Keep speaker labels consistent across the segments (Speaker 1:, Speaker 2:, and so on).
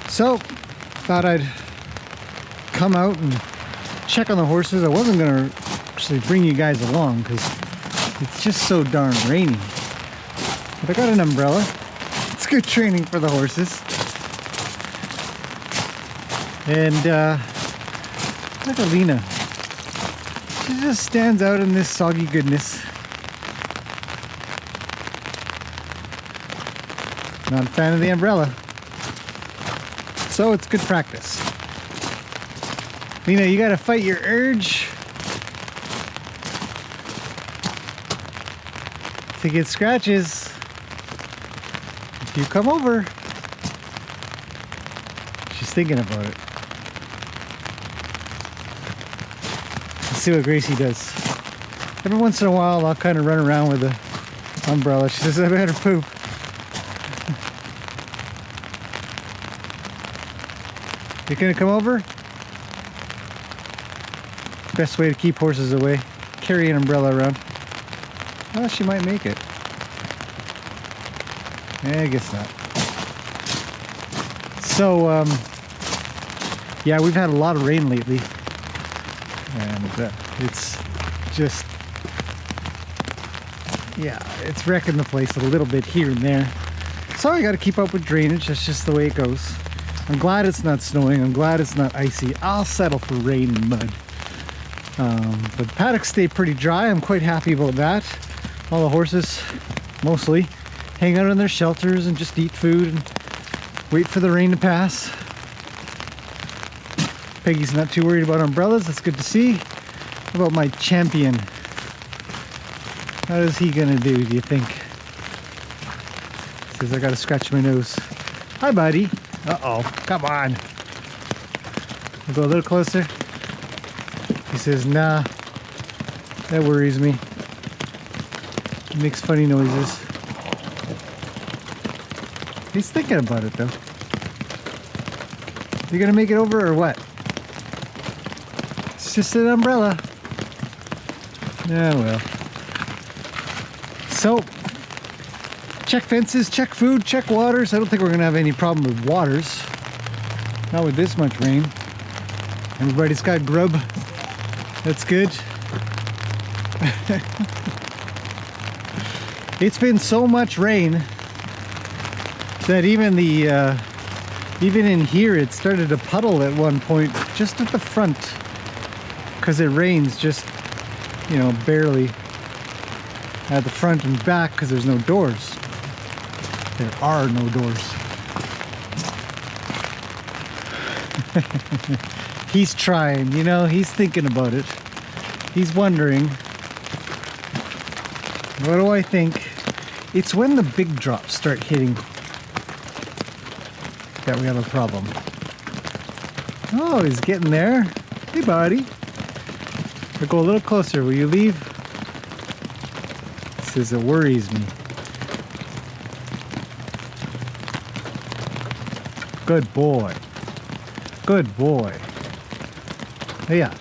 Speaker 1: So, thought I'd come out and check on the horses. I wasn't gonna actually bring you guys along because it's just so darn rainy. But I got an umbrella. It's good training for the horses. And look at Lena. She just stands out in this soggy goodness. Not a fan of the umbrella. So it's good practice. Lena, you gotta fight your urge to get scratches. If you come over, she's thinking about it. Let's see what Gracie does. Every once in a while, I'll kind of run around with the umbrella. She says, I better poop. You gonna come over? Best way to keep horses away. Carry an umbrella around. Well, she might make it. I guess not. So, yeah, we've had a lot of rain lately. And it's just, yeah, it's wrecking the place a little bit here and there. So I got to keep up with drainage. That's just the way it goes. I'm glad it's not snowing. I'm glad it's not icy. I'll settle for rain and mud. But the paddocks stay pretty dry. I'm quite happy about that. All the horses mostly hang out in their shelters and just eat food and wait for the rain to pass. Peggy's not too worried about umbrellas. That's good to see. How about my champion? How is he gonna do you think? Says I gotta scratch my nose. Hi, buddy. Uh-oh, come on. I'll go a little closer. He says, nah, that worries me. He makes funny noises. He's thinking about it though. You gonna make it over or what? It's just an umbrella. Yeah, well. So, check fences, check food, check waters. I don't think we're gonna have any problem with waters. Not with this much rain. Everybody's got grub. That's good. It's been so much rain that even in here it started to puddle at one point just at the front because it rains just, you know, barely at the front and back because there's no doors. There are no doors. He's trying, you know, he's thinking about it. He's wondering, what do I think? It's when the big drops start hitting that we have a problem. Oh, he's getting there. Hey, buddy. I'll go a little closer. Will you leave? He says it worries me. Good boy. Good boy. Yeah.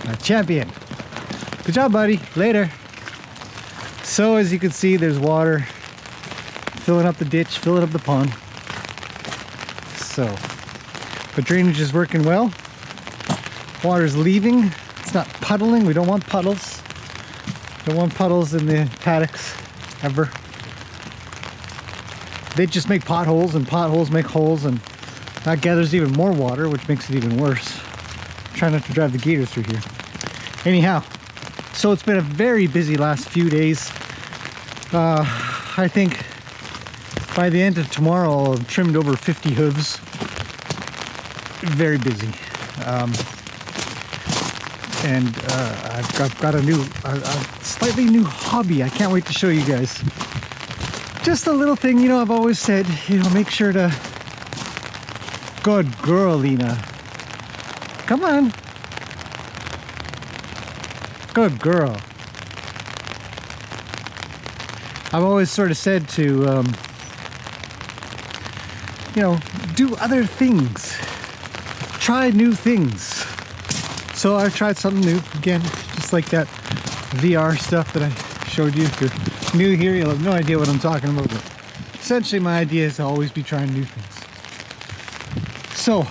Speaker 1: A champion. Good job, buddy. Later. So as you can see, there's water filling up the ditch, filling up the pond. So, but drainage is working well. Water's leaving. It's not puddling. We don't want puddles. Don't want puddles in the paddocks ever. They just make potholes, and potholes make holes, and that gathers even more water, which makes it even worse. Try not to drive the gator through here. Anyhow, so it's been a very busy last few days. I think by the end of tomorrow I'll have trimmed over 50 hooves. Very busy. And I've got a slightly new hobby. I can't wait to show you guys. Just a little thing, you know, I've always said, you know, make sure to... Good girl, Lena. Come on. Good girl. I've always sort of said to, you know, do other things. Try new things. So I've tried something new. Again, just like that VR stuff that I showed you. If you're new here, you'll have no idea what I'm talking about. But essentially my idea is to always be trying new things. So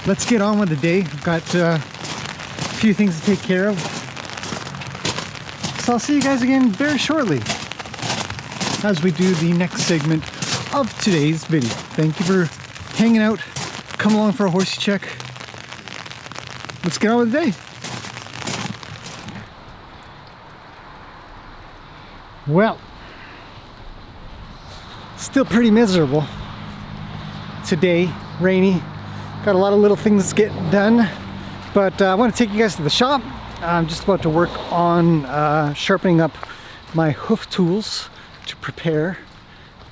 Speaker 1: let's get on with the day. I've got a few things to take care of. So I'll see you guys again very shortly as we do the next segment of today's video. Thank you for hanging out. Come along for a horsey check. Let's get on with the day. Well, still pretty miserable today, rainy. Got a lot of little things to get done, but I want to take you guys to the shop. I'm just about to work on sharpening up my hoof tools to prepare,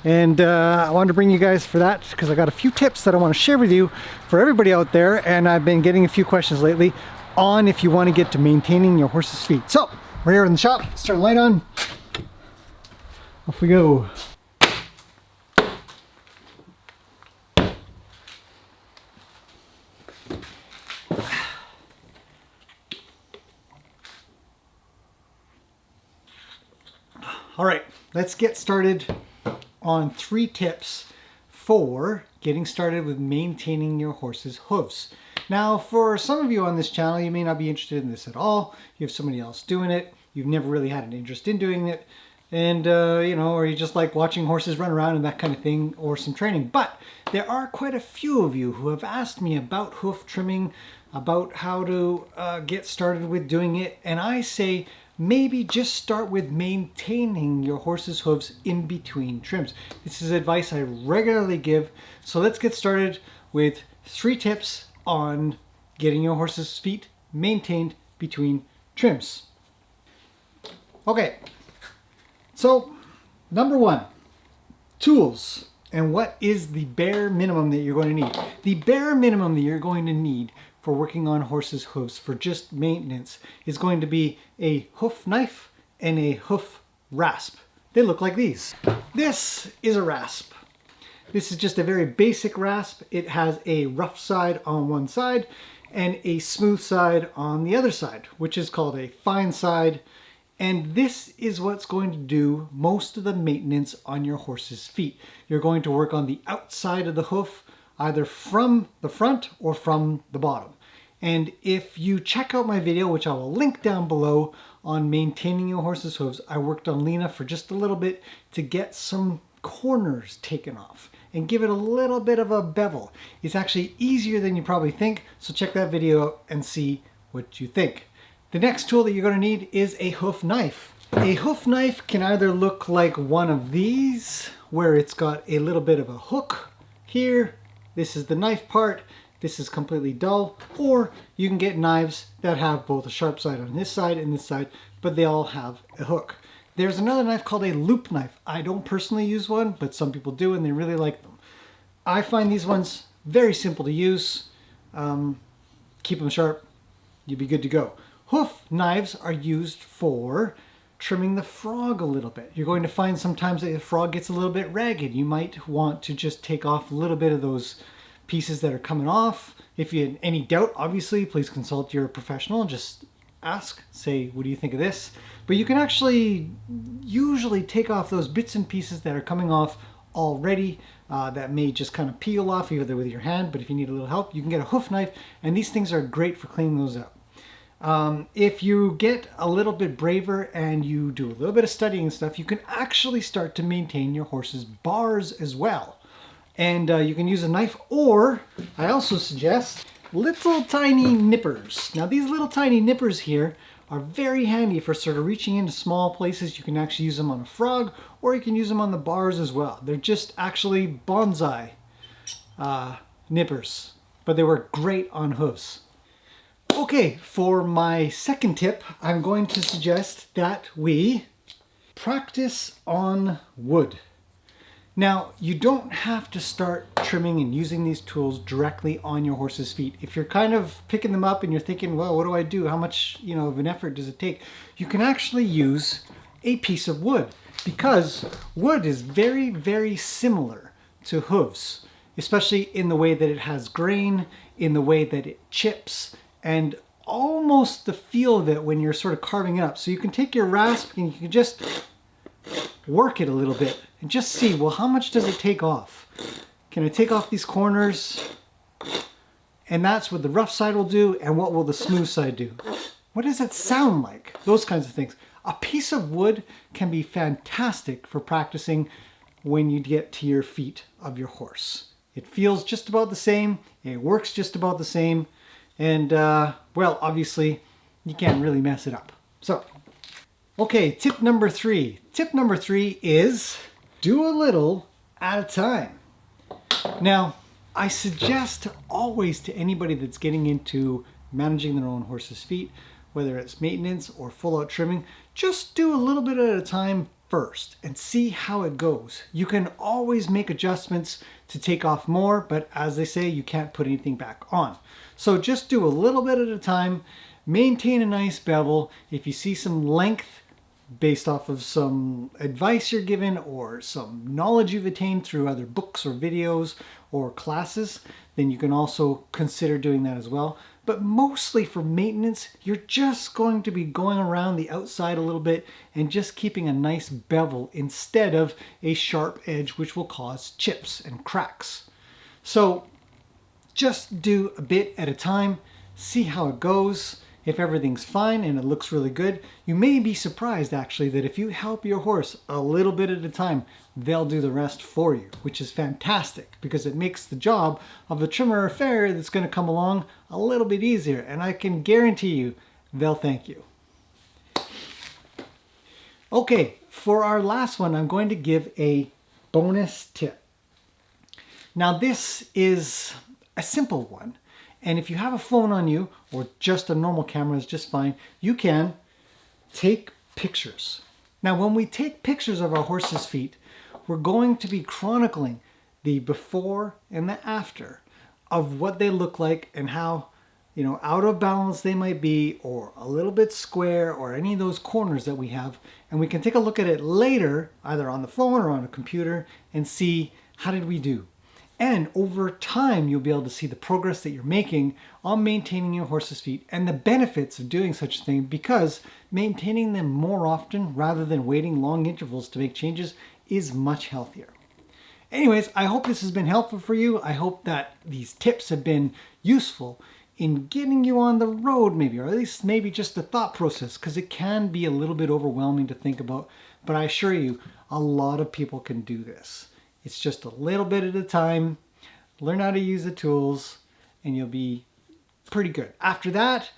Speaker 1: and I wanted to bring you guys for that because I got a few tips that I want to share with you for everybody out there, and I've been getting a few questions lately on if you want to get to maintaining your horse's feet. So we're here in the shop. Let's turn the light on. Off we go. All right, let's get started on 3 tips for getting started with maintaining your horse's hooves. Now, for some of you on this channel, you may not be interested in this at all. You have somebody else doing it. You've never really had an interest in doing it. And, you know, or you just like watching horses run around and that kind of thing, or some training. But there are quite a few of you who have asked me about hoof trimming, about how to get started with doing it. And I say, maybe just start with maintaining your horse's hooves in between trims. This is advice I regularly give. So let's get started with 3 tips on getting your horse's feet maintained between trims. Okay, so number 1, tools. And what is the bare minimum that you're going to need? The bare minimum that you're going to need for working on horses' hooves for just maintenance is going to be a hoof knife and a hoof rasp. They look like these. This is a rasp. This is just a very basic rasp. It has a rough side on one side and a smooth side on the other side, which is called a fine side. And this is what's going to do most of the maintenance on your horse's feet. You're going to work on the outside of the hoof, either from the front or from the bottom. And if you check out my video, which I will link down below, on maintaining your horse's hooves, I worked on Lena for just a little bit to get some corners taken off and give it a little bit of a bevel. It's actually easier than you probably think, so check that video out and see what you think. The next tool that you're going to need is a hoof knife. A hoof knife can either look like one of these, where it's got a little bit of a hook here. This is the knife part. This is completely dull. Or you can get knives that have both a sharp side on this side and this side, but they all have a hook. There's another knife called a loop knife. I don't personally use one, but some people do and they really like them. I find these ones very simple to use. Keep them sharp, you'll be good to go. Hoof knives are used for trimming the frog a little bit. You're going to find sometimes that the frog gets a little bit ragged. You might want to just take off a little bit of those pieces that are coming off. If you had any doubt, obviously, please consult your professional and just ask, say, what do you think of this? But you can actually usually take off those bits and pieces that are coming off already that may just kind of peel off either with your hand, but if you need a little help, you can get a hoof knife, and these things are great for cleaning those out. If you get a little bit braver and you do a little bit of studying and stuff, you can actually start to maintain your horse's bars as well. And you can use a knife, or I also suggest little tiny nippers. Now these little tiny nippers here are very handy for sort of reaching into small places. You can actually use them on a frog, or you can use them on the bars as well. They're just actually bonsai nippers, but they work great on hooves. Okay, for my second tip, I'm going to suggest that we practice on wood. Now, you don't have to start trimming and using these tools directly on your horse's feet. If you're kind of picking them up and you're thinking, well, what do I do? How much, of an effort does it take? You can actually use a piece of wood, because wood is very, very similar to hooves, especially in the way that it has grain, in the way that it chips, and almost the feel of it when you're sort of carving it up. So you can take your rasp and you can just work it a little bit and just see, well, how much does it take off? Can I take off these corners? And that's what the rough side will do, and what will the smooth side do? What does it sound like? Those kinds of things. A piece of wood can be fantastic for practicing when you get to your feet of your horse. It feels just about the same, it works just about the same, and well, obviously, you can't really mess it up. So, okay, tip number 3. Tip number 3 is do a little at a time. Now, I suggest always to anybody that's getting into managing their own horse's feet, whether it's maintenance or full out trimming, just do a little bit at a time first and see how it goes. You can always make adjustments to take off more, but as they say, you can't put anything back on. So just do a little bit at a time, maintain a nice bevel. If you see some length based off of some advice you're given or some knowledge you've attained through other books or videos or classes, then you can also consider doing that as well. But mostly for maintenance, you're just going to be going around the outside a little bit and just keeping a nice bevel instead of a sharp edge, which will cause chips and cracks. So just do a bit at a time, see how it goes. If everything's fine and it looks really good, you may be surprised actually that if you help your horse a little bit at a time, they'll do the rest for you, which is fantastic because it makes the job of the trimmer or farrier that's going to come along a little bit easier, and I can guarantee you they'll thank you. Okay, for our last one, I'm going to give a bonus tip. Now this is a simple one. And if you have a phone on you, or just a normal camera is just fine, you can take pictures. Now, when we take pictures of our horse's feet, we're going to be chronicling the before and the after of what they look like and how, you know, out of balance they might be, or a little bit square, or any of those corners that we have. And we can take a look at it later, either on the phone or on a computer, and see how did we do. And over time, you'll be able to see the progress that you're making on maintaining your horse's feet and the benefits of doing such a thing, because maintaining them more often rather than waiting long intervals to make changes is much healthier. Anyways, I hope this has been helpful for you. I hope that these tips have been useful in getting you on the road maybe, or at least maybe just the thought process, because it can be a little bit overwhelming to think about. But I assure you, a lot of people can do this. It's just a little bit at a time. Learn how to use the tools and you'll be pretty good. After that,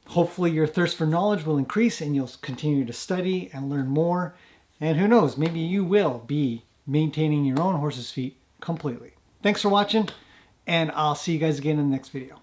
Speaker 1: hopefully your thirst for knowledge will increase and you'll continue to study and learn more. And who knows, maybe you will be maintaining your own horse's feet completely. Thanks for watching, and I'll see you guys again in the next video.